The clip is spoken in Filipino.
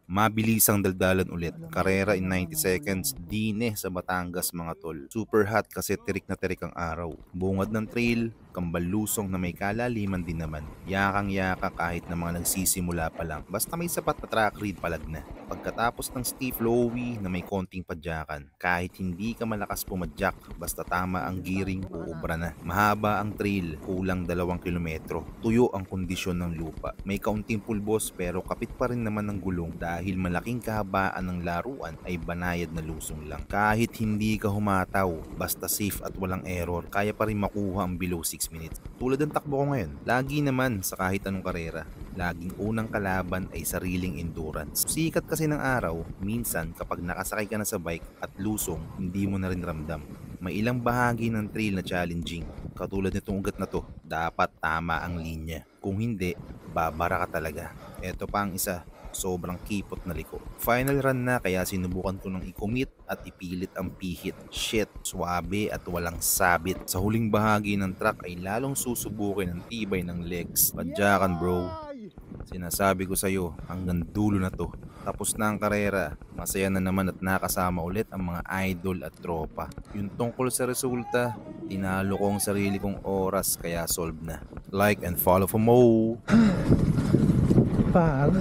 Mabilisang daldalan ulit. Karera in 90 seconds. Dine sa Batangas mga tol. Super hot kasi tirik na tirik ang araw. Bungad ng trail, kambal lusong na may kalaliman din naman. Yakang-yaka kahit na mga nagsisimula pa lang. Basta may sapat na track read palag na. Pagkatapos ng steep flowy na may konting padyakan, kahit hindi ka malakas pumadyak, basta tama ang gearing, uubra na. Mahaba ang trail, kulang 2 kilometro. Tuyo ang kondisyon ng lupa. May kaunting pulbos pero kapit pa rin naman ng gulong dahil malaking kahabaan ng laruan ay banayad na lusong lang. Kahit hindi ka humataw, basta safe at walang error, kaya pa rin makuha ang below 6 minutes. Tulad ng takbo ko ngayon, lagi naman sa kahit anong karera, laging unang kalaban ay sariling endurance. Sikat kasi ng araw, minsan kapag nakasakay ka na sa bike at lusong, hindi mo na rin ramdam. May ilang bahagi ng trail na challenging, katulad nitong ugat na to, dapat tama ang linya. Kung hindi, babara ka talaga. Eto pa ang isa, sobrang kipot na liko. Final run na kaya sinubukan ko nang i-commit at ipilit ang pihit. Shit, swabe at walang sabit. Sa huling bahagi ng track ay lalong susubukin ang tibay ng legs. Padyakan bro. Sinasabi ko sa'yo, hanggang dulo na to. Tapos na ang karera, masaya na naman at nakasama ulit ang mga idol at tropa. Yung tungkol sa resulta, tinalo ko ang sarili kong oras kaya solve na. Like and follow for more. Pag